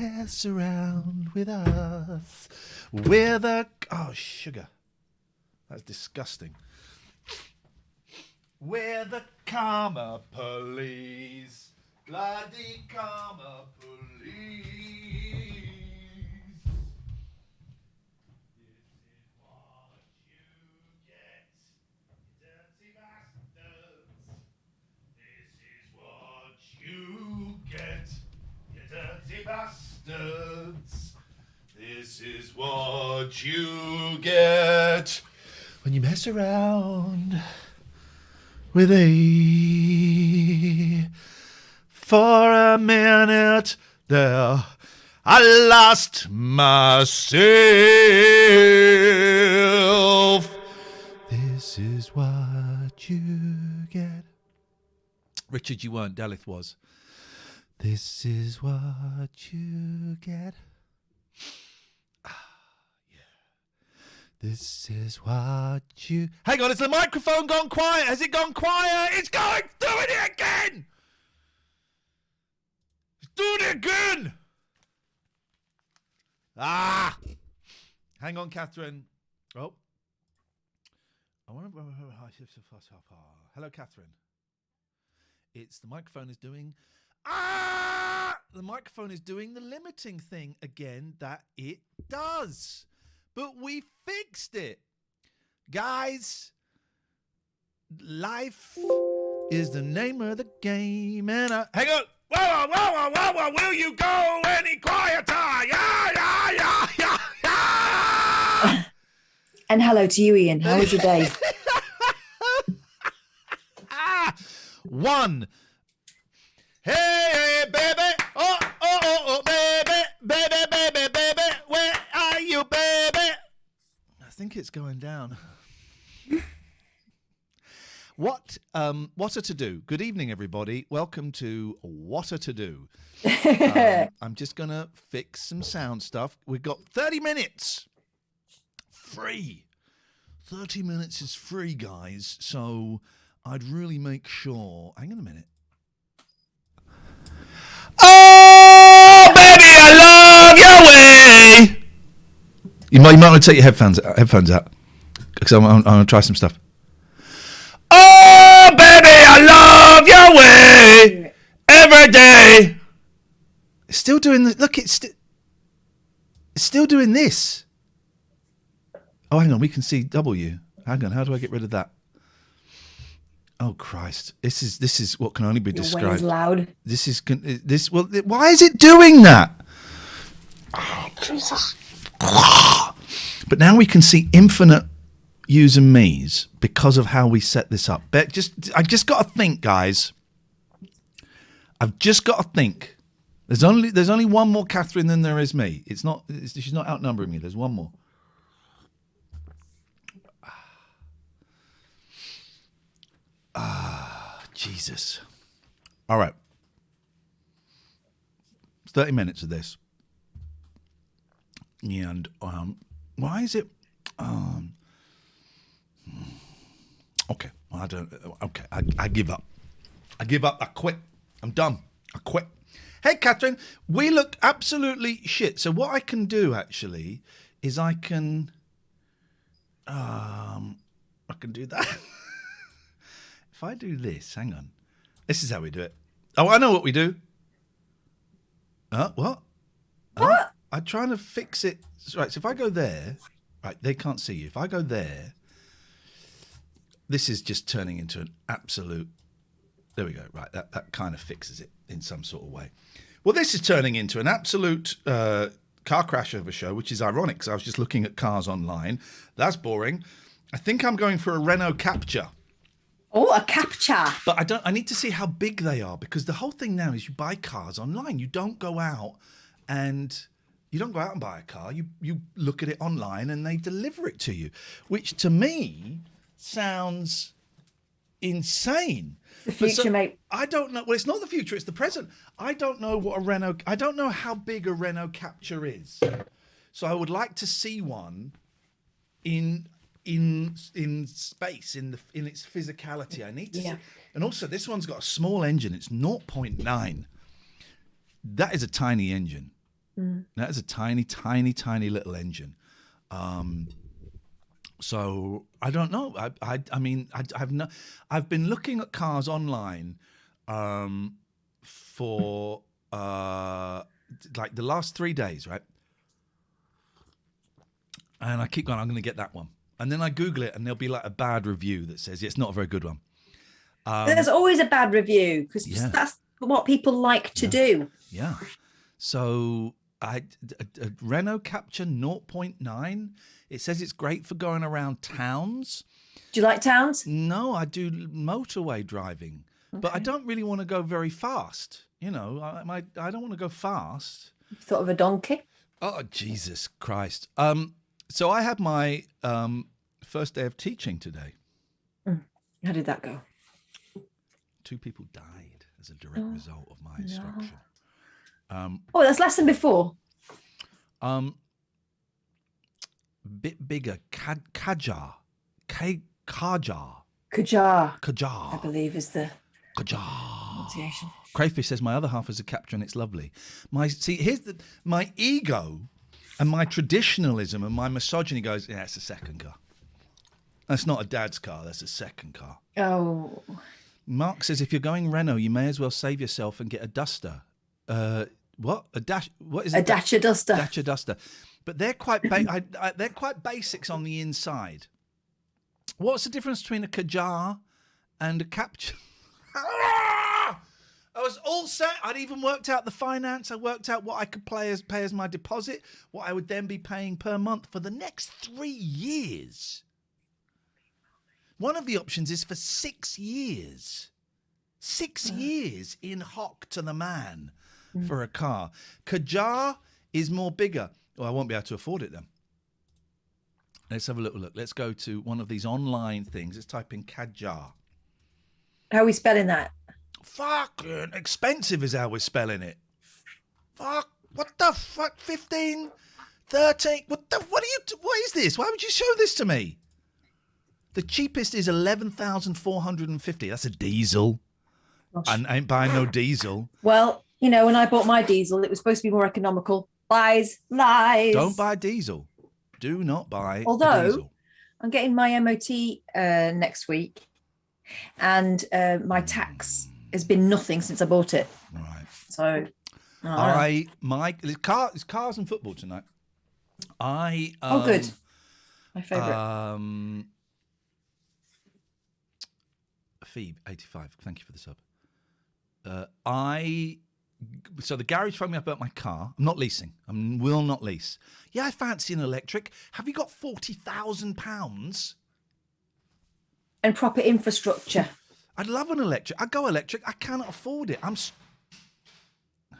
mess around with us. We're the... Oh, sugar. That's disgusting. We're the karma police. Bloody karma police. Bastards. This is what you get when you mess around with a... For a minute there, I lost myself. This is what you get. Richard, you weren't. Dalith was. This is what you get. This is what you... Hang on, has the microphone gone quiet? Has it gone quiet? It's going... Doing it again! It's doing it again! Ah! Hang on, Catherine. Oh. I want to... Hello, Catherine. It's the microphone is doing... Ah! The microphone is doing the limiting thing again that it does. But we fixed it. Guys, life is the name of the game. And hang on. Whoa. Will you go any quieter? Yeah. And hello to you, Ian. How was your day? One. Hey, baby. Oh, baby. Baby. Where are you, baby? I think it's going down. What are to do? Good evening, everybody. Welcome to What are to do. I'm just going to fix some sound stuff. We've got 30 minutes. Free. 30 minutes is free, guys. So I'd really make sure... Hang on a minute. Oh, baby, I love your way. You might want to take your headphones out because I'm going to try some stuff. Oh, baby, I love your way every day. It's still doing the... Look, it's still doing this. Oh, hang on, we can see W. Hang on, how do I get rid of that? Oh Christ! This is what can only be described. Your way is loud. Well, why is it doing that? Oh Jesus! But now we can see infinite yous and me's because of how we set this up. But I just got to think, guys. I've just got to think. There's only one more Catherine than there is me. She's not outnumbering me. There's one more. Jesus. All right. It's 30 minutes of this. And why is it... okay. Well, I give up. I quit. I'm done. I quit. Hey, Catherine, we look absolutely shit. So what I can do, actually, is I can do that. If I do this, hang on. This is how we do it. Oh, I know what we do. What? I'm trying to fix it. Right, so if I go there, right, they can't see you. If I go there, this is just turning into an absolute... There we go. Right, that kind of fixes it in some sort of way. Well, this is turning into an absolute car crash of a show, which is ironic because I was just looking at cars online. That's boring. I think I'm going for a Renault Capture. Oh, a capture. But I need to see how big they are because the whole thing now is you buy cars online. You don't go out and buy a car. You look at it online and they deliver it to you, which to me sounds insane. The future, mate. I don't know. Well, it's not the future. It's the present. I don't know I don't know how big a Renault Capture is. So I would like to see one in space, in its physicality. I need to see. And also this one's got a small engine. It's 0.9. That is a tiny engine. That is a tiny, tiny, tiny little engine. So I don't know. I mean, I've no. I've been looking at cars online for like the last 3 days, right? And I keep going, I'm going to get that one. And then I Google it and there'll be like a bad review that says it's not a very good one. There's always a bad review because Yeah. that's what people like to do. Yeah. So a Renault Capture 0.9, it says it's great for going around towns. Do you like towns? No, I do motorway driving, but I don't really want to go very fast. You know, I don't want to go fast. Thought of a donkey? Oh, Jesus Christ. So I had my first day of teaching today. How did that go? 2 people died as a direct result of my instruction. Oh, that's less than before. Bit bigger. Kajar. Kajar, Kajar. I believe, is the Kajar. pronunciation. Crayfish says my other half is a Capture and it's lovely. Here's my ego and my traditionalism and my misogyny goes, yeah, it's a second car. That's not a dad's car, that's a second car. Oh. Mark says if you're going Renault, you may as well save yourself and get a Duster. What? What is it? A Dacia Duster. Dacia Duster. But they're quite they're quite basics on the inside. What's the difference between a Kajar and a Capture? I was all set. I'd even worked out the finance. I worked out what I could pay as my deposit, what I would then be paying per month for the next 3 years. One of the options is for 6 years. 6 years in hock to the man for a car. Kajar is more bigger. Well, I won't be able to afford it then. Let's have a little look. Let's go to one of these online things. Let's type in Kajar. How are we spelling that? Fucking expensive is how we're spelling it. Fuck. What the fuck? 15? 13? What is this? Why would you show this to me? The cheapest is 11,450. That's a diesel. I ain't buying no diesel. Well, you know, when I bought my diesel, it was supposed to be more economical. Lies. Don't buy diesel. Do not buy Although, diesel. I'm getting my MOT next week, and my tax has been nothing since I bought it. Right. So, it's cars and football tonight. oh, good. My favourite. Phoebe 85. Thank you for the sub. So the garage phoned me up about my car. I'm not leasing. I will not lease. Yeah, I fancy an electric. Have you got £40,000? And proper infrastructure. I'd love an electric. I'd go electric. I cannot afford it.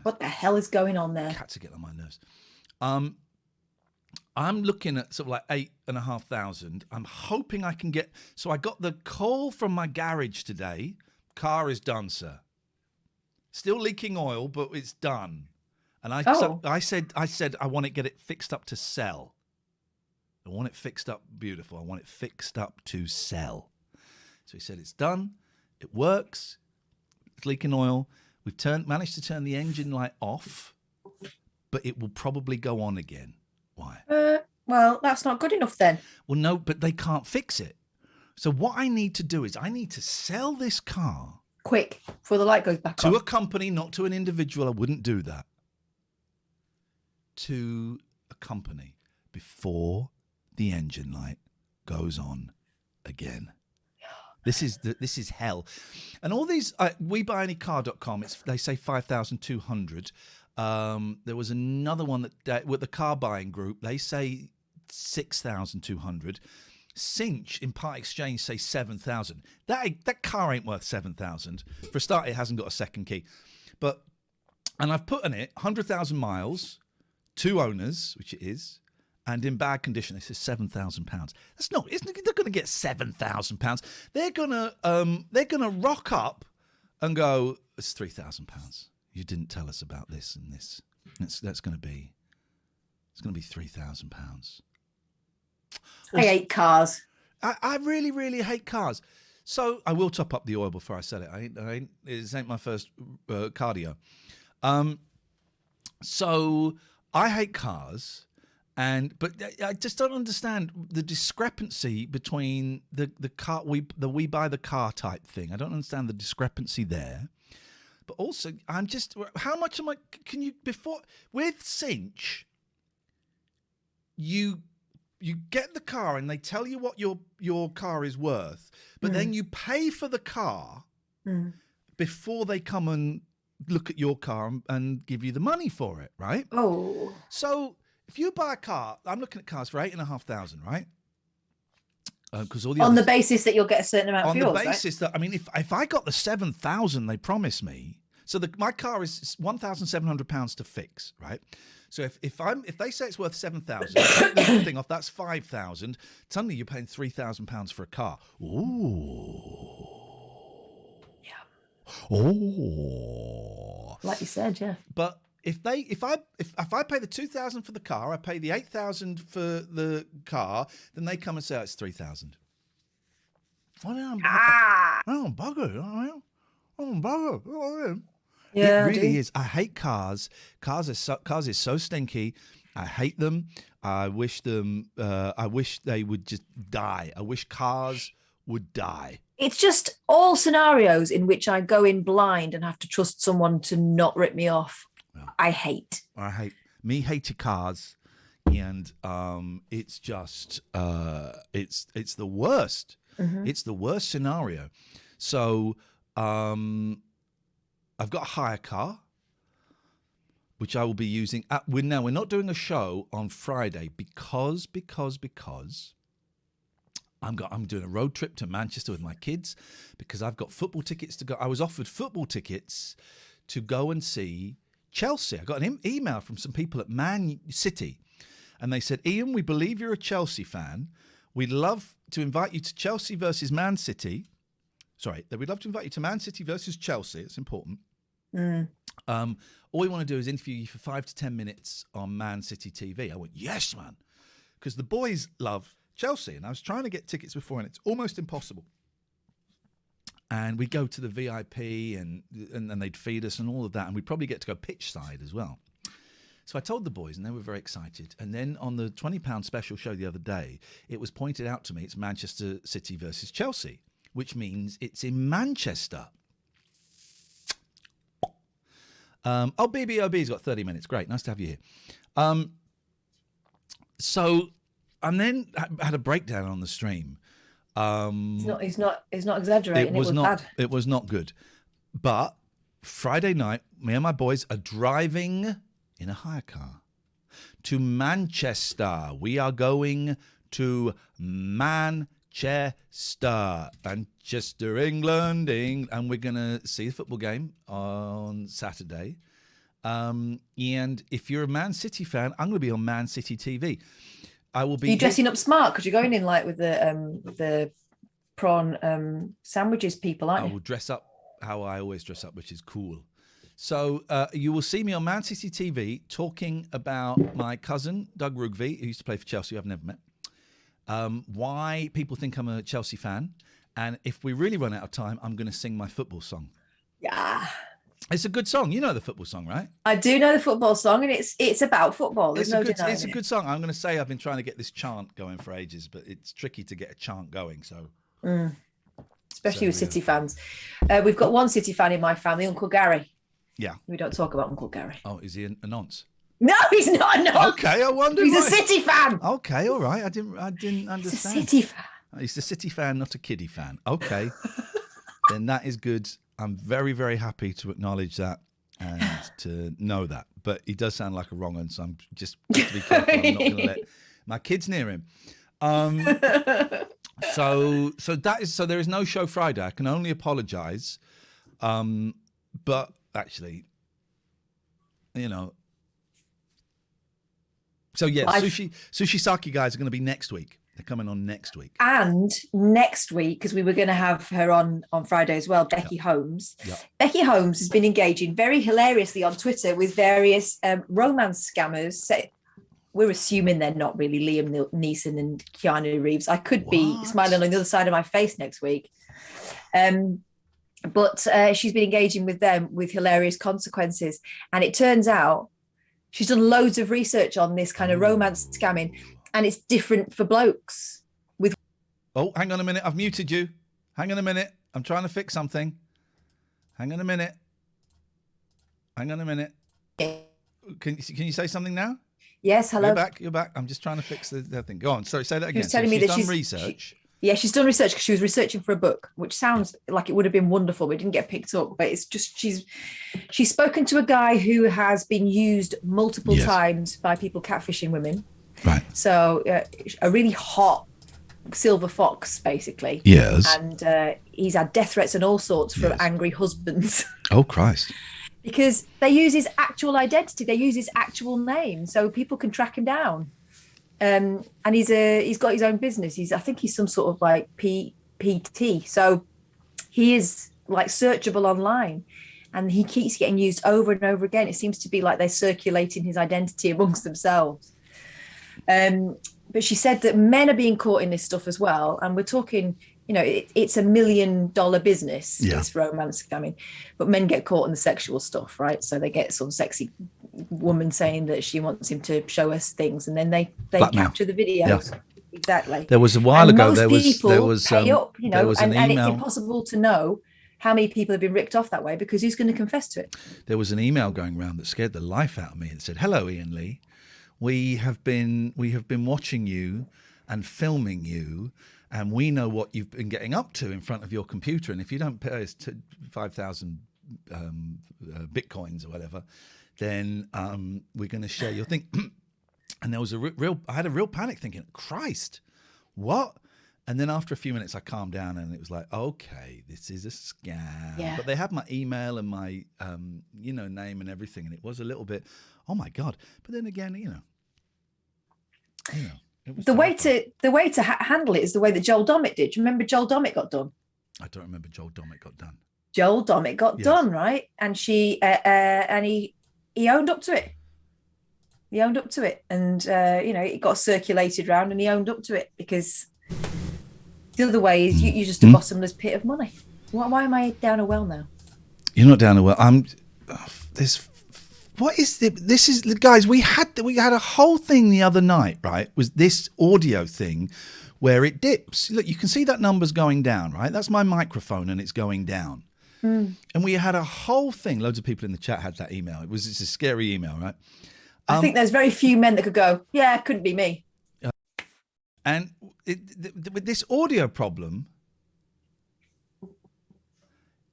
What the hell is going on there? Cats are getting on my nerves. I'm looking at sort of like 8,500. I'm hoping I can get. So I got the call from my garage today. Car is done, sir. Still leaking oil, but it's done. And I said I want to get it fixed up to sell. I want it fixed up beautiful. I want it fixed up to sell. So he said it's done. It works. It's leaking oil. We've managed to turn the engine light off, but it will probably go on again. Why? Well, that's not good enough then. Well, no, but they can't fix it. So what I need to do is I need to sell this car quick before the light goes back on. To a company, not to an individual. I wouldn't do that. To a company before the engine light goes on again. This is hell. And all these, WeBuyAnyCar.com, they say 5,200. There was another one that with the car buying group, they say 6,200. Cinch in part exchange say 7,000. That car ain't worth 7,000. For a start, it hasn't got a second key. And I've put on it 100,000 miles, 2 owners, which it is, and in bad condition. It says £7,000. That's not. They're going to get £7,000. They're gonna rock up and go, it's £3,000. You didn't tell us about this and this. That's going to be. It's going to be £3,000. I hate cars. I really, really hate cars. So I will top up the oil before I sell it. This ain't my first cardio. So I hate cars, but I just don't understand the discrepancy between the car we buy the car type thing. I don't understand the discrepancy there. But also, I'm just how much am I? Can you before with Cinch? You get the car and they tell you what your car is worth, but then you pay for the car before they come and look at your car and give you the money for it, right? Oh. So if you buy a car, I'm looking at cars for $8,500, right? Because all the on others, the basis that you'll get a certain amount on for yours, the basis that, I mean, if I got the 7,000 they promised me, so my car is £1,700 to fix, right? So if they say it's worth 7,000, take the thing off, that's 5,000. Suddenly you're paying £3,000 for a car. Ooh. Oh, like you said, yeah. But if I pay the 2,000 for the car, I pay the 8,000 for the car, then they come and say, oh, it's 3,000. I don't bugger. Yeah, it really is. I hate cars. Cars is so stinky. I hate them. I wish they would just die. I wish cars would die. It's just all scenarios in which I go in blind and have to trust someone to not rip me off. Yeah. I hate cars, and it's just it's the worst. Mm-hmm. It's the worst scenario. So I've got a hire car, which I will be using. We're not doing a show on Friday because I'm doing a road trip to Manchester with my kids because I've got football tickets to go. I was offered football tickets to go and see Chelsea. I got an email from some people at Man City, and they said, Ian, we believe you're a Chelsea fan. We'd love to invite you to Chelsea versus Man City. Sorry, we'd love to invite you to Man City versus Chelsea. It's important. All we want to do is interview you for 5 to 10 minutes on Man City TV. I went, yes, man, because the boys love Chelsea, and I was trying to get tickets before, and it's almost impossible. And we go to the VIP, and they'd feed us and all of that, and we'd probably get to go pitch side as well. So I told the boys, and they were very excited. And then on the £20 special show the other day, it was pointed out to me it's Manchester City versus Chelsea, which means it's in Manchester. BBOB's got 30 minutes. Great, nice to have you here. And then I had a breakdown on the stream. He's not exaggerating. It was bad. It was not good. But Friday night, me and my boys are driving in a hire car to Manchester. We are going to Manchester, England, and we're going to see a football game on Saturday. And if you're a Man City fan, I'm going to be on Man City TV. I will be. Are you dressing up smart because you're going in like with the prawn sandwiches people, aren't you? I will dress up how I always dress up, which is cool. So you will see me on Man City TV talking about my cousin Doug Rugby, who used to play for Chelsea, who I've never met. Why people think I'm a Chelsea fan, and if we really run out of time, I'm going to sing my football song. Yeah. It's a good song. You know the football song, right? I do know the football song, and it's about football. There's no denying it's a good song. I'm going to say I've been trying to get this chant going for ages, but it's tricky to get a chant going. So, especially with City fans. We've got one City fan in my family, Uncle Gary. Yeah. We don't talk about Uncle Gary. Oh, is he a nonce? No, he's not a nonce. Okay, I wondered. He's a City fan. Okay, all right. I didn't understand. He's a City fan. He's a City fan, not a kiddie fan. Okay, then that is good. I'm very, very happy to acknowledge that and to know that. But he does sound like a wrong one, so I'm just to be careful. I'm not going to let my kids near him. So there is no show Friday. I can only apologise. But actually, So yeah, sushi sake guys are going to be next week. They're coming on next week. And next week, because we were going to have her on Friday as well, Becky Holmes. Yep. Becky Holmes has been engaging very hilariously on Twitter with various romance scammers. We're assuming they're not really Liam Neeson and Keanu Reeves. I could be smiling on the other side of my face next week. But she's been engaging with them with hilarious consequences. And it turns out She's done loads of research on this kind of romance scamming, and it's different for blokes. Oh, hang on a minute. I've muted you. Hang on a minute. I'm trying to fix something. Hang on a minute. Hang on a minute. Can you say something now? Yes, hello. You're back. I'm just trying to fix the thing. Go on. Sorry, say that again. She was telling me that she's done research. She's done research because she was researching for a book, which sounds like it would have been wonderful, but it didn't get picked up. But it's just she's spoken to a guy who has been used multiple times by people catfishing women. Right. So a really hot silver fox, basically. Yes. And he's had death threats and all sorts from angry husbands. Oh, Christ. Because they use his actual identity. They use his actual name, so people can track him down. And he's got his own business. I think he's some sort of like PT. So he is like searchable online, and he keeps getting used over and over again. It seems to be like they're circulating his identity amongst themselves. But she said that men are being caught in this stuff as well. And we're talking, it's $1 million business, this romance scamming, but men get caught in the sexual stuff, right? So they get some sexy woman saying that she wants him to show us things, and then they capture the videos. Yeah. Exactly. There was a while ago, there was pay up, there was an and email. It's impossible to know how many people have been ripped off that way, because who's going to confess to it? There was an email going around that scared the life out of me. It said, "Hello, Ian Lee. We have been watching you and filming you, and we know what you've been getting up to in front of your computer. And if you don't pay us 5,000 bitcoins or whatever, then we're going to share your thing." And there was I had a real panic, thinking, Christ, what? And then after a few minutes, I calmed down, and it was like, okay, this is a scam. Yeah. But they had my email and my name and everything, and it was a little bit, oh my God. But then again, the way to handle it is the way that Joel Dommett did. Do you remember Joel Dommett got done? I don't remember Joel Dommett got done. Joel Dommett got done, right? And he owned up to it. He owned up to it, and it got circulated around, and he owned up to it, because the other way is you're just a bottomless pit of money. Why am I down a well now? You're not down a well. What is it? This is, guys, we had a whole thing the other night, right? Was this audio thing where it dips. Look, you can see that number's going down, right? That's my microphone, and it's going down. And we had a whole thing. Loads of people in the chat had that email. It's a scary email, right? I think there's very few men that could go, yeah, it couldn't be me. And with this audio problem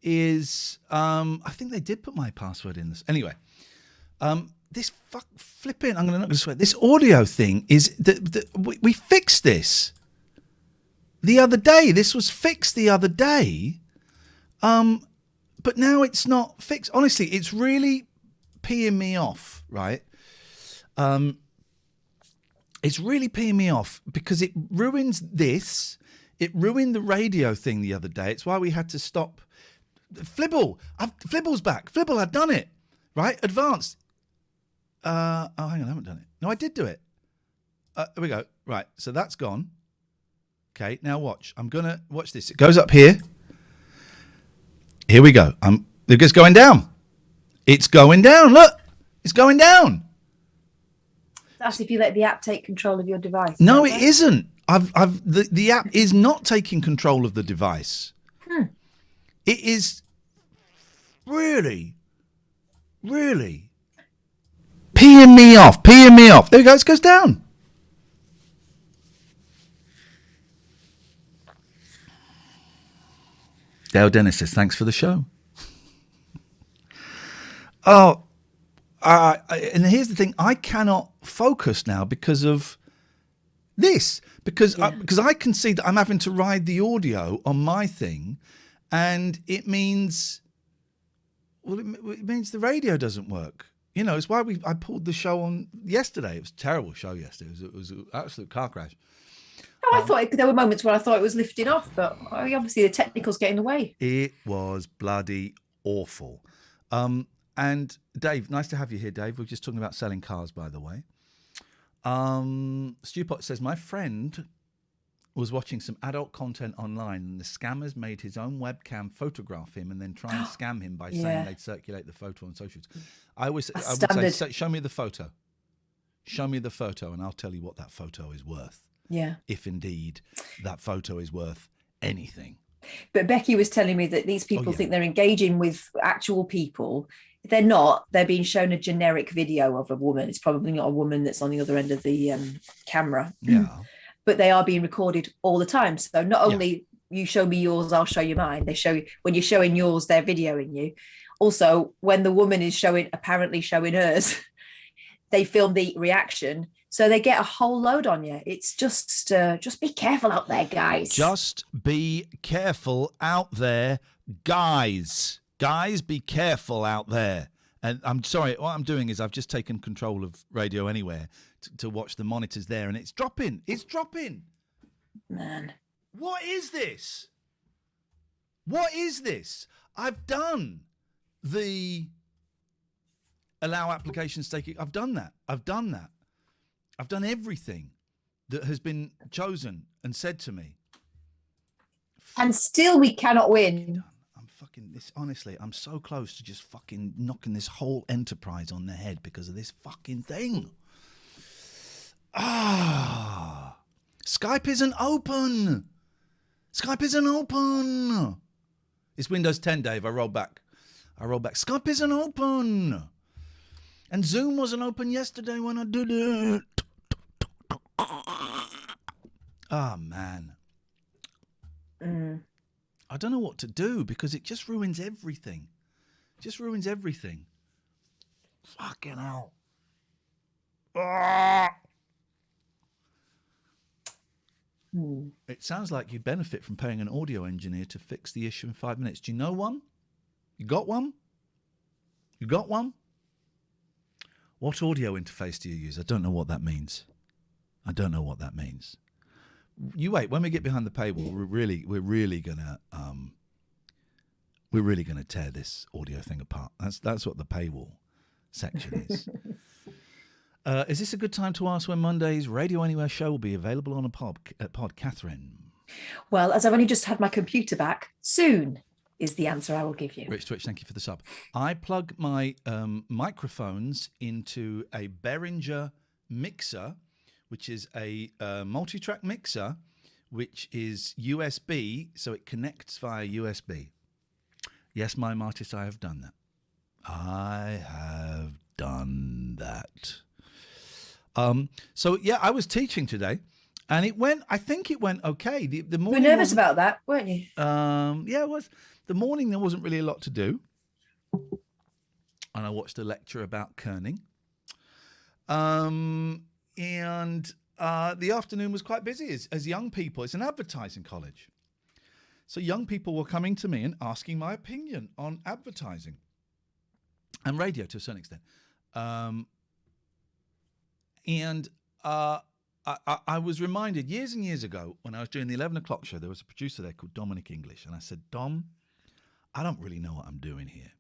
is, I think they did put my password in this. Anyway, this flipping, I'm not going to swear. This audio thing is, we fixed this the other day. This was fixed the other day. But now it's not fixed. Honestly, it's really peeing me off, right? It's really peeing me off because it ruins this. It ruined the radio thing the other day. It's why we had to stop. Flibble's back. Flibble, I've done it. Right? Advanced. Hang on, I haven't done it. No, I did do it. Here we go. Right, so that's gone. Okay, now watch. I'm going to watch this. It goes up here. Here we go. It's going down. It's going down. Look, it's going down. That's if you let the app take control of your device. No, it isn't. The app is not taking control of the device. It is really, really peeing me off. There we go. It goes down. Dale Dennis says, thanks for the show. And here's the thing. I cannot focus now because of this. Because I can see that I'm having to ride the audio on my thing. And it means, it means the radio doesn't work. You know, it's why I pulled the show on yesterday. It was a terrible show yesterday. It was an absolute car crash. I thought there were moments where I thought it was lifting off, but obviously the technicals get in the way. It was bloody awful. And Dave, nice to have you here, Dave. We're just talking about selling cars, by the way. Stewpot says, my friend was watching some adult content online, and the scammers made his own webcam photograph him and then try and scam him by saying they'd circulate the photo on socials. I would say, show me the photo. Show me the photo, and I'll tell you what that photo is worth. Yeah. If indeed that photo is worth anything. But Becky was telling me that these people think they're engaging with actual people. They're not. They're being shown a generic video of a woman. It's probably not a woman that's on the other end of the camera. Yeah. But they are being recorded all the time. So not only you show me yours, I'll show you mine. They show you, when you're showing yours, they're videoing you. Also, when the woman is apparently showing hers, they film the reaction. So they get a whole load on you. It's just be careful out there, guys. Just be careful out there, guys. Guys, be careful out there. And I'm sorry, what I'm doing is I've just taken control of Radio Anywhere to watch the monitors there, and it's dropping. It's dropping. Man. What is this? What is this? I've done the allow applications taking. I've done that. I've done everything that has been chosen and said to me. And still we cannot win. I'm fucking this. Honestly, I'm so close to just fucking knocking this whole enterprise on the head because of this fucking thing. Skype isn't open. Skype isn't open. It's Windows 10, Dave. I rolled back. Skype isn't open. And Zoom wasn't open yesterday when I did it. Oh, man. I don't know what to do because it just ruins everything. Fucking hell. It sounds like you'd benefit from paying an audio engineer to fix the issue in 5 minutes. Do you know one? You got one? What audio interface do you use? I don't know what that means. You wait. When we get behind the paywall, we're really gonna tear this audio thing apart. That's what the paywall section is. Is this a good time to ask when Monday's Radio Anywhere show will be available on a pod, Catherine? Well, as I've only just had my computer back, soon is the answer I will give you. Rich Twitch, thank you for the sub. I plug my microphones into a Behringer mixer, which is a multi-track mixer, which is USB, so it connects via USB. Yes, my artist, I have done that. So yeah, I was teaching today, and I think it went okay. The morning you were nervous about that, weren't you? Yeah, it was. The morning there wasn't really a lot to do, and I watched a lecture about kerning. And the afternoon was quite busy as young people. It's an advertising college, so young people were coming to me and asking my opinion on advertising and radio to a certain extent. I was reminded years and years ago when I was doing the 11 o'clock show, there was a producer there called Dominic English. And I said, Dom, I don't really know what I'm doing here.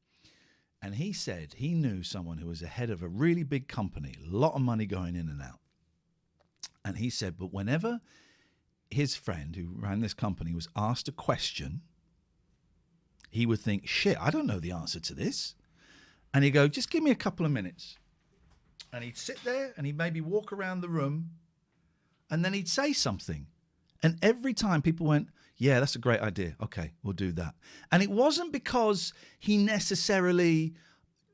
And he said he knew someone who was the head of a really big company, a lot of money going in and out. And he said, but whenever his friend who ran this company was asked a question, he would think, shit, I don't know the answer to this. And he'd go, just give me a couple of minutes. And he'd sit there and he'd maybe walk around the room and then he'd say something. And every time people went, yeah, that's a great idea. Okay, we'll do that. And it wasn't because he necessarily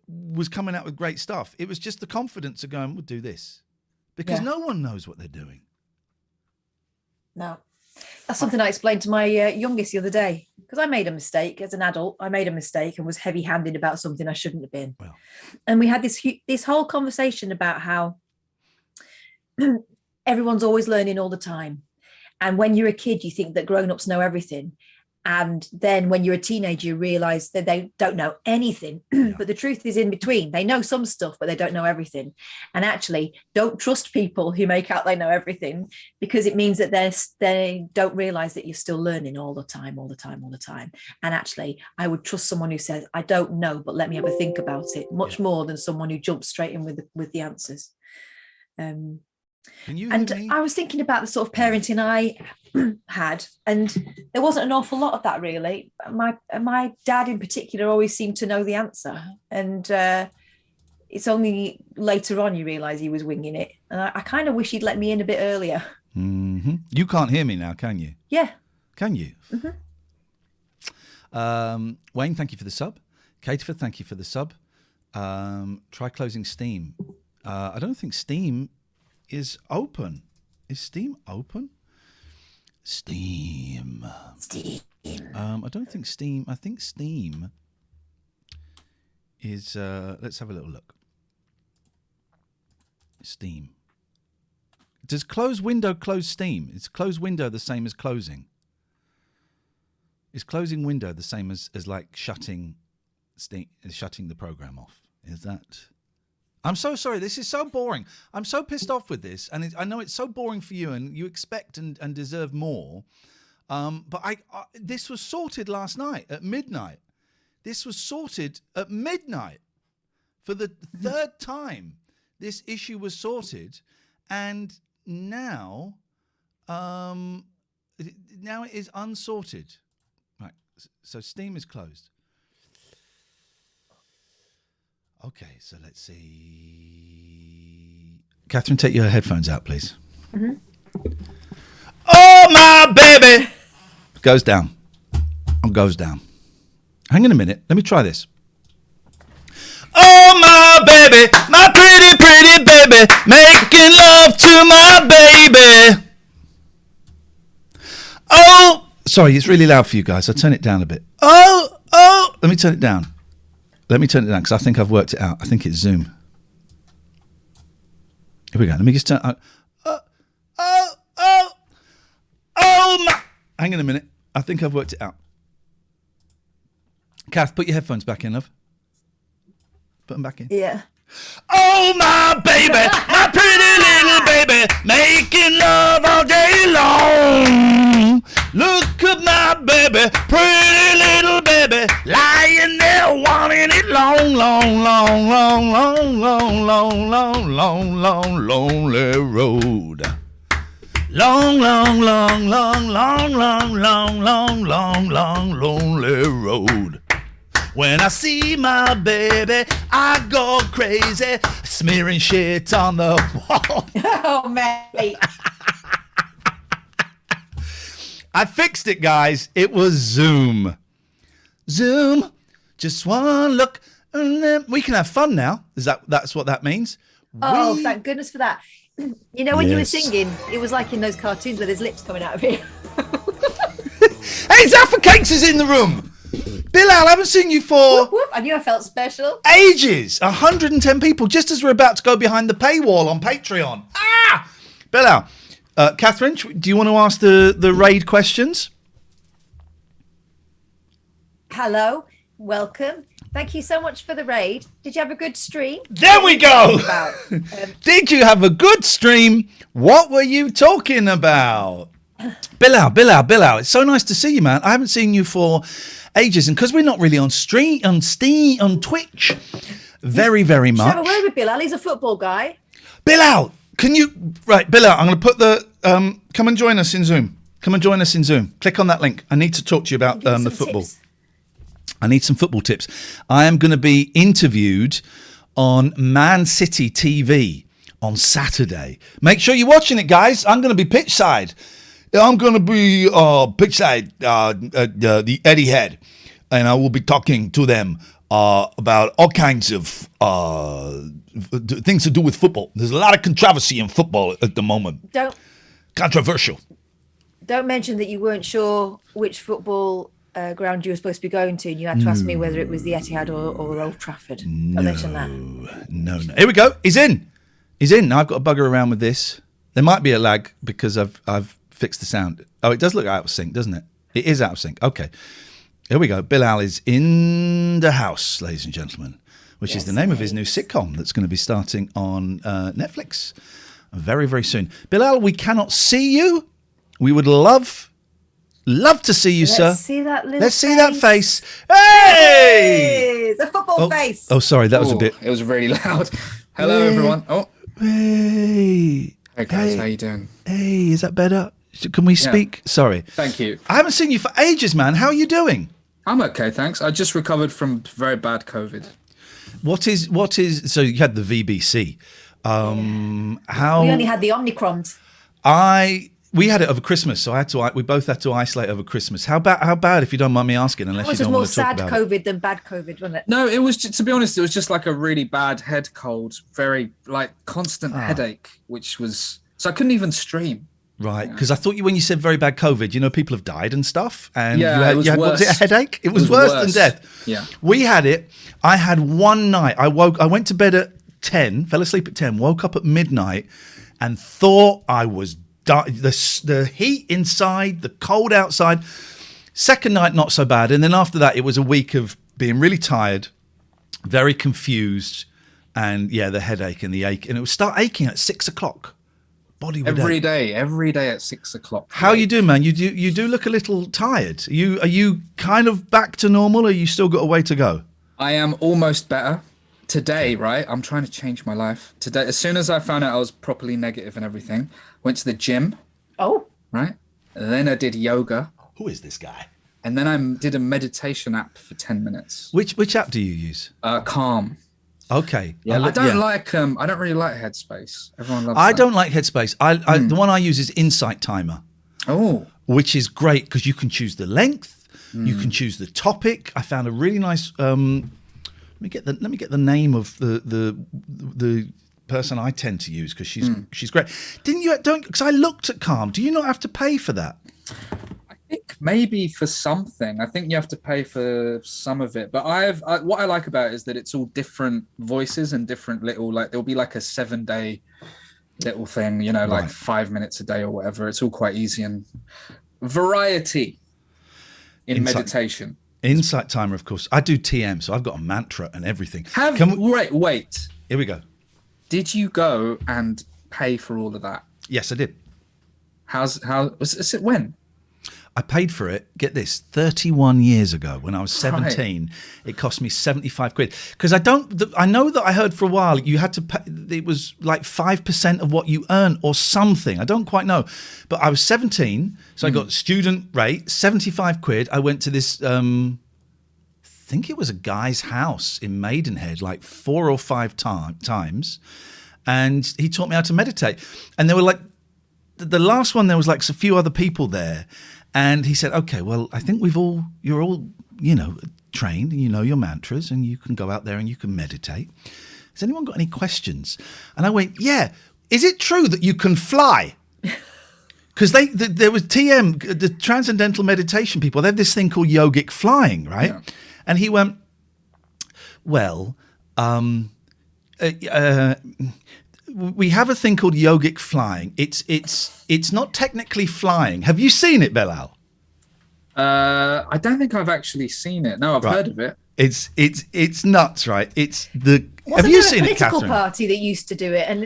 was coming out with great stuff. It was just the confidence of going, we'll do this. Because no one knows what they're doing. No. That's something I explained to my youngest the other day. Because I made a mistake as an adult. I made a mistake and was heavy-handed about something I shouldn't have been. Well. And we had this whole conversation about how everyone's always learning all the time. And when you're a kid, you think that grown-ups know everything. And then when you're a teenager, you realize that they don't know anything. Yeah. But the truth is in between. They know some stuff, but they don't know everything. And actually, don't trust people who make out they know everything, because it means that they don't realize that you're still learning all the time. And actually, I would trust someone who says, I don't know, but let me have a think about it, much more than someone who jumps straight in with the answers. Can you And hear me? I was thinking about the sort of parenting I had, and there wasn't an awful lot of that really. My dad in particular always seemed to know the answer, and it's only later on you realise he was winging it. And I kind of wish he'd let me in a bit earlier. Mm-hmm. You can't hear me now, can you? Yeah. Can you? Mm-hmm. Wayne, thank you for the sub. Caterford, thank you for the sub. Try closing Steam. I don't think Steam is open. Is Steam open? Steam. I don't think Steam. I think Steam is. Let's have a little look. Steam. Does close window close Steam? Is close window the same as closing? Is closing window the same as like shutting Steam, shutting the program off? Is that? I'm so sorry. This is so boring. I'm so pissed off with this, and I know it's so boring for you, and you expect and deserve more. But this was sorted last night at midnight. This was sorted at midnight for the third time. This issue was sorted, and now it is unsorted. Right. So Steam is closed. Okay, so let's see. Catherine, take your headphones out, please. Mm-hmm. Oh, my baby! Goes down. Goes down. Hang on a minute. Let me try this. Oh, my baby, my pretty, pretty baby, making love to my baby. Oh, sorry, it's really loud for you guys. I'll turn it down a bit. Oh, let me turn it down. Let me turn it down because I think I've worked it out. I think it's Zoom. Here we go. Let me just turn. Hang on a minute. I think I've worked it out. Kath, put your headphones back in, love. Put them back in. Yeah. Oh, my baby, my pretty little baby, making love all day long. Look at my baby, pretty little baby, lying there wanting it long, long, long, long, long, long, long, long, long, long, lonely road. Long, long, long, long, long, long, long, long, long, long, lonely road. When I see my baby, I go crazy, smearing shit on the wall. Oh, mate. I fixed it, guys. It was Zoom. Zoom. Just one look, and then we can have fun now. That's what that means? Oh, thank goodness for that. You know, when you were singing, it was like in those cartoons where there's lips coming out of here. Hey, Zafar Cakes is in the room. Bilal, I haven't seen you for... Whoop, whoop. I knew I felt special. Ages. 110 people, just as we're about to go behind the paywall on Patreon. Bilal, Catherine, do you want to ask the raid questions? Hello, welcome. Thank you so much for the raid. Did you have a good stream? There we go. Did you have a good stream? What were you talking about? Bilal, it's so nice to see you, man. I haven't seen you for ages, and because we're not really on Twitch very, very much. Have a word with Bilal. He's a football guy. Bilal, can you... Right, Bilal, I'm going to put the... come and join us in Zoom. Come and join us in Zoom. Click on that link. I need to talk to you about the football. Tips. I need some football tips. I am going to be interviewed on Man City TV on Saturday. Make sure you're watching it, guys. I'm going to be pitch side. I'm going to be pitch side, the Eddie Head, and I will be talking to them about all kinds of things to do with football. There's a lot of controversy in football at the moment. Controversial. Don't mention that you weren't sure which football ground you were supposed to be going to, and you had to ask me whether it was the Etihad or Old Trafford. Don't mention that. No. Here we go. He's in. Now I've got to bugger around with this. There might be a lag because I've fixed the sound. Oh, it does look out of sync, doesn't it? It is out of sync. Okay. Here we go. Bilal is in the house, ladies and gentlemen, which is the name of his new sitcom that's going to be starting on Netflix very, very soon. Bilal, we cannot see you. We would love to see you, sir. Let's see that little Let's see that face. Hey! It's a football face. Oh, sorry, that was a bit... It was really loud. Hello, everyone. Oh. Hey. Hey guys, how you doing? Hey, is that better? Can we speak? Sorry. Thank you. I haven't seen you for ages, man. How are you doing? I'm okay, thanks. I just recovered from very bad COVID. What is? So you had the VBC. How? We only had the Omicrons. We had it over Christmas, so we both had to isolate over Christmas. How bad, if you don't mind me asking, unless you don't want to talk about it? It was more sad COVID than bad COVID, wasn't it? No, it was, to be honest, it was just like a really bad head cold, very like constant headache, which was, so I couldn't even stream. Right, because I thought when you said very bad COVID, people have died and stuff, and it was worse. Was it a headache? It was worse than death. Yeah, we had it. I had one night. I went to bed at 10, fell asleep at 10, woke up at midnight, and thought I was. The heat inside, the cold outside. Second night, not so bad. And then after that, it was a week of being really tired, very confused, and the headache and the ache. And it would start aching at 6 o'clock. Body would every day at 6 o'clock. How you do, man? You do look a little tired. Are you kind of back to normal, or you still got a way to go? I am almost better. Today, right? I'm trying to change my life. Today, as soon as I found out I was properly negative and everything, went to the gym. Oh. Right? And then I did yoga. Who is this guy? And then I did a meditation app for 10 minutes. Which app do you use? Calm. Okay. Yeah, I don't really like Headspace. Everyone loves I don't like Headspace. The one I use is Insight Timer. Oh. Which is great because you can choose the length, you can choose the topic. I found a really nice let me get the name of the person I tend to use, because she's great. Because I looked at Calm. Do you not have to pay for that? I think maybe for something. I think you have to pay for some of it. But what I like about it is that it's all different voices and different little, like there'll be like a 7-day little thing, like 5 minutes a day or whatever. It's all quite easy and variety in meditation. Insight Timer, of course. I do TM, so I've got a mantra and everything. Wait. Here we go. Did you go and pay for all of that? Yes, I did. Was it when? I paid for it, get this, 31 years ago when I was 17. Right. It cost me 75 quid. Because I know that I heard for a while you had to pay, it was like 5% of what you earn or something. I don't quite know. But I was 17, so I got student rate, 75 quid. I went to this, I think it was a guy's house in Maidenhead, like 4 or 5 times. And he taught me how to meditate. And there were like, the last one, there was like a few other people there. And he said, okay, well, I think you're all, trained, and you know your mantras, and you can go out there and you can meditate. Has anyone got any questions? And I went, yeah, is it true that you can fly? Because there was TM, the Transcendental Meditation people, they have this thing called yogic flying, right? Yeah. And he went, well, we have a thing called yogic flying. It's not technically flying. Have you seen it, Bilal? I don't think I've actually seen it. No, I've heard of it. It's nuts, right? Have you seen it, Catherine? Political party that used to do it, and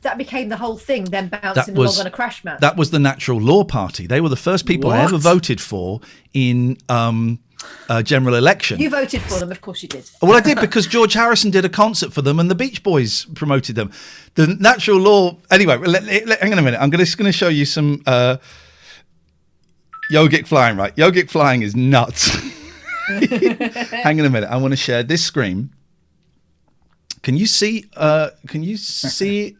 that became the whole thing. Then bouncing along on a crash mat. That was the Natural Law Party. They were the first people I ever voted for in general election. You voted for them, of course you did. Well, I did, because George Harrison did a concert for them and the Beach Boys promoted them. The Natural Law. Anyway, hang on a minute. I'm just going to show you some yogic flying. Right, yogic flying is nuts. Hang on a minute. I want to share this screen. Can you see? Can you see it?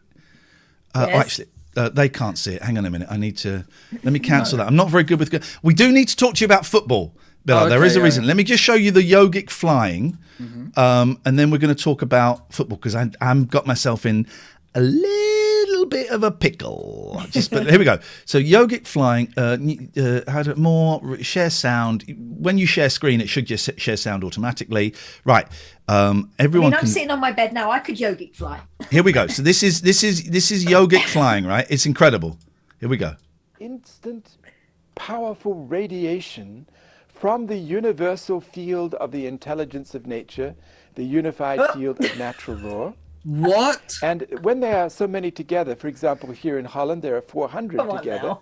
Yes. Oh, actually. They can't see it. Hang on a minute. Let me cancel that. I'm not very good with. We do need to talk to you about football. Bilal, there is a reason. Let me just show you the yogic flying, and then we're going to talk about football, because I'm got myself in a little bit of a pickle. But here we go. So yogic flying, share sound. When you share screen, it should just share sound automatically. Right. Everyone. I'm sitting on my bed now. I could yogic fly. Here we go. So this is yogic flying, right? It's incredible. Here we go. Instant, powerful radiation from the universal field of the intelligence of nature, the unified field of natural law. What? And when there are so many together, for example, here in Holland, there are 400 together. Now.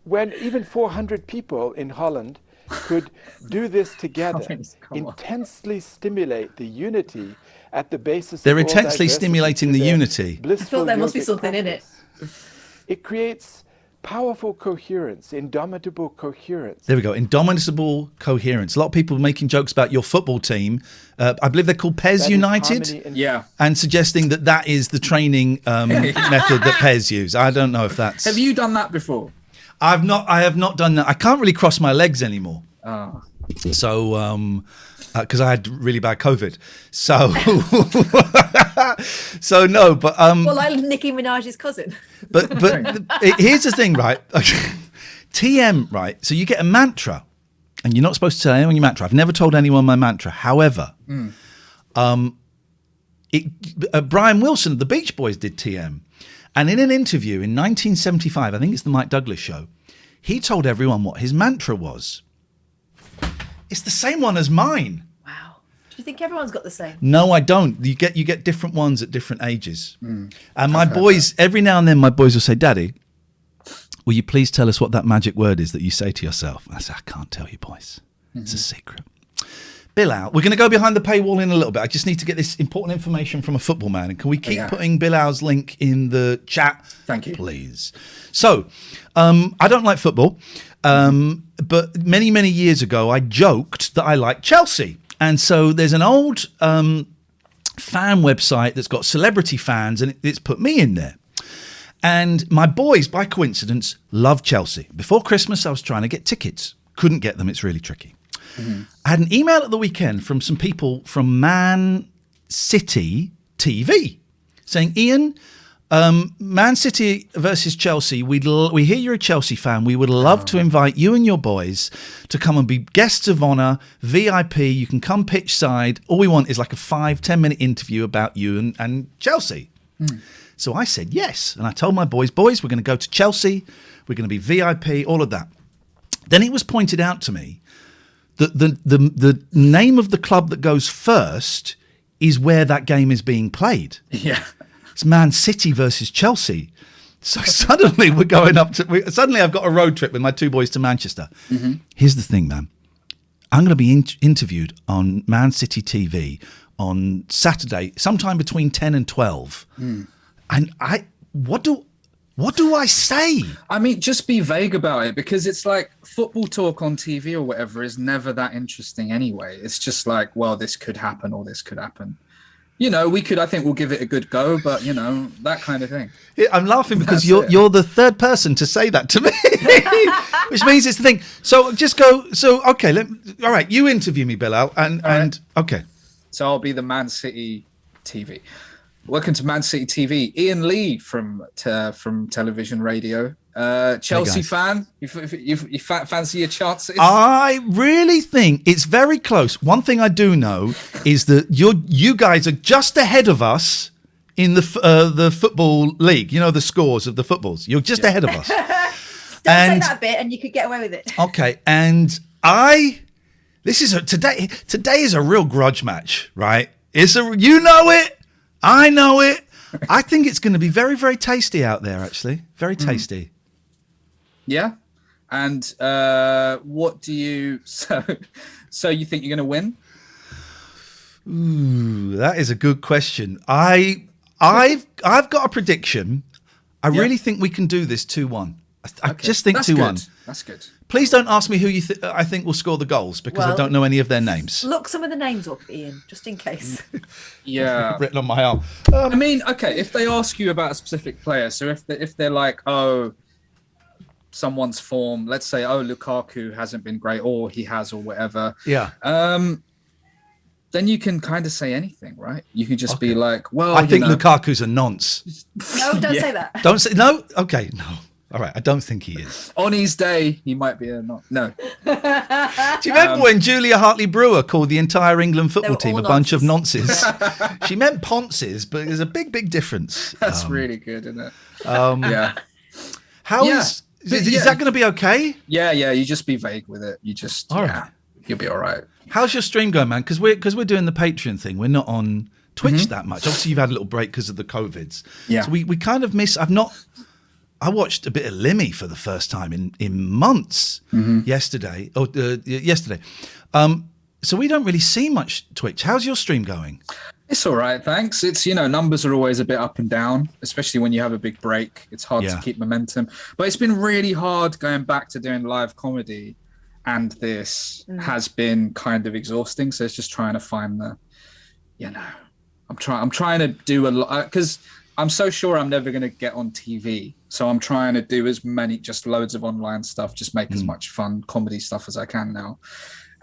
When even 400 people in Holland could do this together, Come on. intensely stimulate the unity at the basis They're of all intensely diversity stimulating through the their unity. blissful I thought there must be yogic something in it. practice. It creates powerful coherence, indomitable coherence. There we go. Indomitable coherence. A lot of people making jokes about your football team. I believe they're called Pez That is United. harmony and Yeah. And suggesting that that is the training method that Pez use. I don't know if that's. Have you done that before? I have not done that. I can't really cross my legs anymore. Oh. So, because I had really bad COVID. So, so no. But Well, like Nicki Minaj's cousin. but here's the thing, right? TM, right? So you get a mantra, and you're not supposed to tell anyone your mantra. I've never told anyone my mantra. However, Brian Wilson of the Beach Boys did TM, and in an interview in 1975, I think it's the Mike Douglas show, he told everyone what his mantra was. It's the same one as mine. Wow. Do you think everyone's got the same? No, I don't. You get different ones at different ages. And my boys, every now and then, my boys will say, "Daddy, will you please tell us what that magic word is that you say to yourself?" I say, "I can't tell you, boys. It's a secret." Bilal, we're going to go behind the paywall in a little bit. I just need to get this important information from a football man. And can we keep putting Bilal's link in the chat? Thank you. Please. So, I don't like football. But many, many years ago, I joked that I like Chelsea. And so there's an old fan website that's got celebrity fans, and it's put me in there. And my boys, by coincidence, love Chelsea. Before Christmas, I was trying to get tickets. Couldn't get them. It's really tricky. I had an email at the weekend from some people from Man City TV saying, "Ian, Man City versus Chelsea. We hear you're a Chelsea fan. We would love to invite you and your boys to come and be guests of honor, VIP. You can come pitch side. All we want is like a 5-10 minute interview about you and Chelsea." So I said yes. And I told my boys, we're going to go to Chelsea. We're going to be VIP, all of that. Then it was pointed out to me that the name of the club that goes first is where that game is being played. Yeah. It's Man City versus Chelsea. So suddenly we're going up to... Suddenly I've got a road trip with my two boys to Manchester. Here's the thing, man. I'm going to be interviewed on Man City TV on Saturday, sometime between 10 and 12. And what do I say? I mean, just be vague about it, because it's like football talk on TV or whatever is never that interesting anyway. It's just like, well, this could happen or this could happen. You know, I think we'll give it a good go, but you know, that kind of thing. Yeah, I'm laughing because you're the third person to say that to me, which means it's the thing. So just go. So, okay. All right. You interview me, Bilal. And okay. So I'll be the Man City TV. Welcome to Man City TV. Ian Lee from television, radio. Chelsea fan. You fancy your chances? I really think it's very close. One thing I do know is that you guys are just ahead of us in the football league. You know the scores of the footballs. You're just ahead of us. Don't say that bit, and you could get away with it. Okay, and today is a real grudge match, right? You know it. I know it. I think it's going to be very, very tasty out there, actually. Very tasty. Yeah. And what do you... So you think you're going to win? Ooh, that is a good question. I've got a prediction. I really think we can do this 2-1. I just think 2-1. That's good. Please don't ask me who I think will score the goals, because I don't know any of their names. Look some of the names up, Ian, just in case. Yeah. Written on my arm. I mean, okay, if they ask you about a specific player, so if they're like, oh, someone's form, let's say, oh, Lukaku hasn't been great, or he has, or whatever. Yeah. Then you can kind of say anything, right? You can just be like, well, I think Lukaku's a nonce. No, don't say that. Don't say no. Okay, no. All right, I don't think he is. On his day, he might be a no. Do you remember when Julia Hartley-Brewer called the entire England football team a bunch of nonces? She meant ponces, but there's a big, big difference. That's really good, isn't it? Yeah. Is that going to be okay? Yeah. You just be vague with it. You just all right. You'll be all right. How's your stream going, man? Because we're doing the Patreon thing. We're not on Twitch that much. Obviously, you've had a little break because of the COVIDs. Yeah. So we kind of miss. I watched a bit of Limmy for the first time in months yesterday. Yesterday. So we don't really see much Twitch. How's your stream going? It's all right, thanks. It's, numbers are always a bit up and down, especially when you have a big break. It's hard to keep momentum. But it's been really hard going back to doing live comedy, and this has been kind of exhausting. So it's just trying to find the, I'm trying to do a lot, because I'm so sure I'm never going to get on TV. So I'm trying to do just loads of online stuff, just make as much fun comedy stuff as I can now.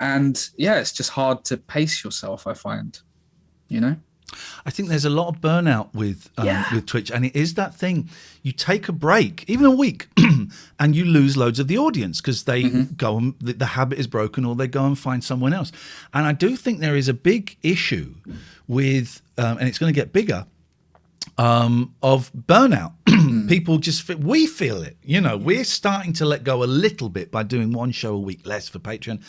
And it's just hard to pace yourself, I find. I think there's a lot of burnout with Twitch, and it is that thing. You take a break, even a week, and you lose loads of the audience because they go and the habit is broken, or they go and find someone else. And I do think there is a big issue with, and it's going to get bigger, of burnout. People we feel it. We're starting to let go a little bit by doing one show a week less for Patreon.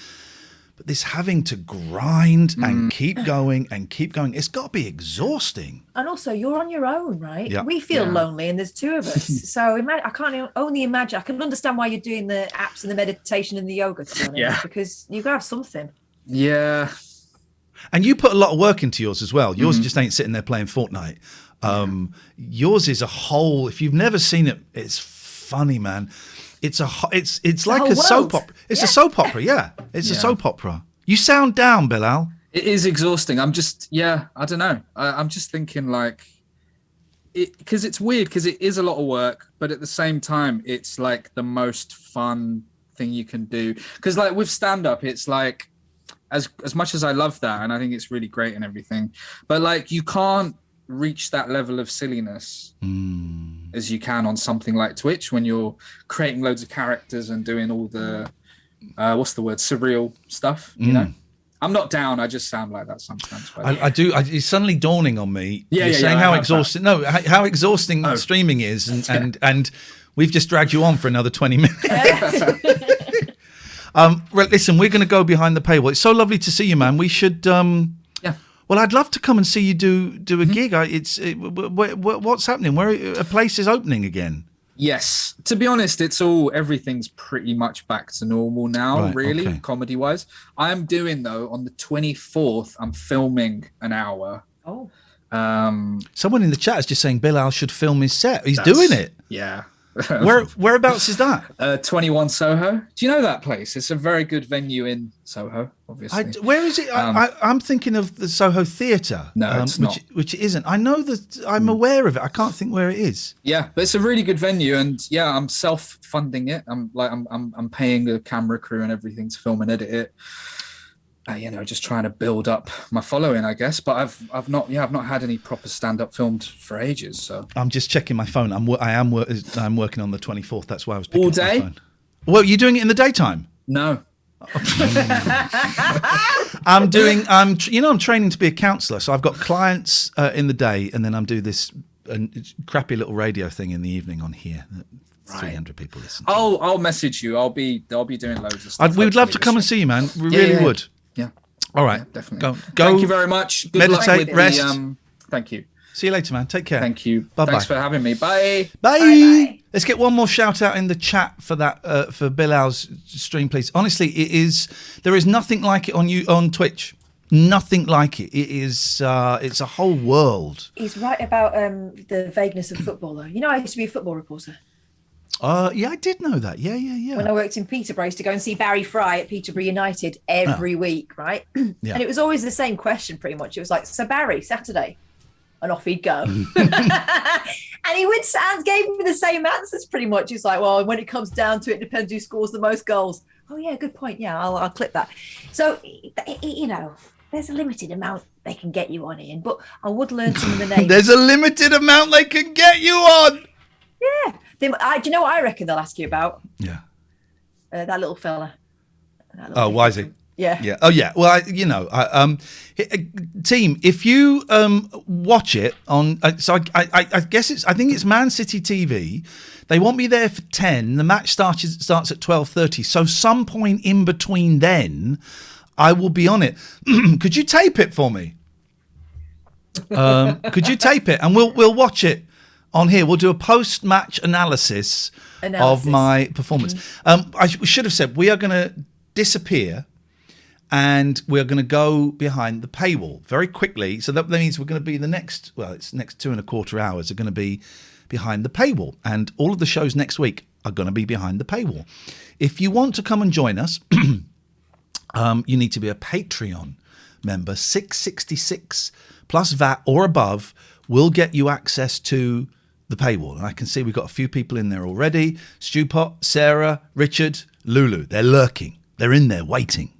But this having to grind and keep going, it's got to be exhausting. And also, you're on your own, right? Yeah. We feel lonely, and there's two of us. So I can't only imagine. I can understand why you're doing the apps and the meditation and the yoga, to be honest, because you got to have something. Yeah. And you put a lot of work into yours as well. Yours just ain't sitting there playing Fortnite. Yours is a whole. If you've never seen it, it's funny, man. It's like a soap opera. It's a soap opera, It's a soap opera. You sound down, Bilal. It is exhausting. I'm just, I don't know. I'm just thinking because it's weird, because it is a lot of work, but at the same time, it's like the most fun thing you can do. Because like with stand-up, it's like, as much as I love that, and I think it's really great and everything, but like you can't reach that level of silliness as you can on something like Twitch, when you're creating loads of characters and doing all the surreal stuff. I'm not down, I just sound like that sometimes. I do. It's suddenly dawning on me. You're saying how exhausting how exhausting streaming is, and we've just dragged you on for another 20 minutes. Listen, we're going to go behind the paywall. It's so lovely to see you, man. We should well, I'd love to come and see you do a gig. What's happening? Where a place is opening again? Yes. To be honest, everything's pretty much back to normal now, really, comedy-wise. I'm doing, though, on the 24th, I'm filming an hour. Oh. Someone in the chat is just saying Bilal should film his set. He's doing it. Yeah. Whereabouts is that? 21 Soho. Do you know that place? It's a very good venue in Soho, obviously. Where is it? I'm thinking of the Soho Theatre. No, it's not. Which it isn't. I know that I'm aware of it. I can't think where it is. Yeah, but it's a really good venue, and I'm self-funding it. I'm paying the camera crew and everything to film and edit it. Just trying to build up my following, I guess. But I've not had any proper stand-up filmed for ages. So I'm just checking my phone. I'm working on the 24th. That's why I was picking all up day. My phone. Well, you're doing it in the daytime? No. I'm training to be a counsellor. So I've got clients in the day, and then I'm doing this crappy little radio thing in the evening on here. 300 people listen. I'll message you. I'll be doing loads of stuff. We would love to come and see you, man. We really would. Yeah. All right. Yeah, definitely. Go. Thank you very much. Good meditate, luck with rest. Thank you. See you later, man. Take care. Thank you. Bye-bye. Thanks for having me. Bye. Bye. Bye. Let's get one more shout out in the chat for that for Bilal's stream, please. Honestly, there is nothing like it on Twitch. Nothing like it. It is. It's a whole world. He's right about the vagueness of football, though. I used to be a football reporter. Yeah, I did know that. Yeah. When I worked in Peterborough, I used to go and see Barry Fry at Peterborough United every week, right? Yeah. And it was always the same question, pretty much. It was like, so Barry, Saturday. And off he'd go. And he gave me the same answers, pretty much. He's like, well, when it comes down to it, depends who scores the most goals. Oh, yeah, good point. Yeah, I'll clip that. So, there's a limited amount they can get you on, Ian, but I would learn some of the names. There's a limited amount they can get you on. Yeah. Do you know what I reckon they'll ask you about? Yeah. That little fella. Why is he? Yeah. Yeah. Oh, yeah. Well, team, if you watch it on, so I guess I think it's Man City TV. They want me there for 10. The match starts at 12:30. So some point in between then, I will be on it. Could you tape it for me? Could you tape it and we'll watch it on here. We'll do a post-match analysis of my performance. I should have said we are going to disappear and we're going to go behind the paywall very quickly. So that means we're going to be next 2.25 hours are going to be behind the paywall. And all of the shows next week are going to be behind the paywall. If you want to come and join us, you need to be a Patreon member. $6.66 plus VAT or above will get you access to the paywall. And I can see we've got a few people in there already. Stewpot, Sarah, Richard, Lulu. They're lurking. They're in there waiting.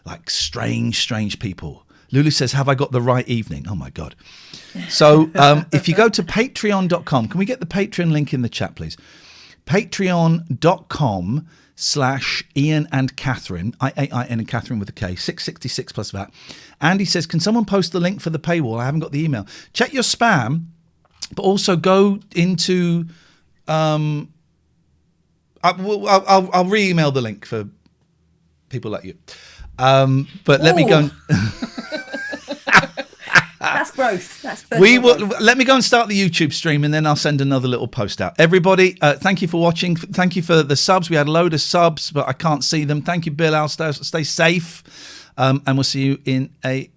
Like strange people. Lulu says, have I got the right evening? Oh, my God. So if you go to patreon.com, can we get the Patreon link in the chat, please? Patreon.com/Ian and Catherine, IAIN and Catherine with a K, 666 plus VAT. Andy says, can someone post the link for the paywall? I haven't got the email. Check your spam, but also go into... I'll re-email the link for people like you. But let me go and... That's growth. That's growth. Let me go and start the YouTube stream, and then I'll send another little post out. Everybody, thank you for watching. Thank you for the subs. We had a load of subs, but I can't see them. Thank you, Bilal. Stay safe, and we'll see you in a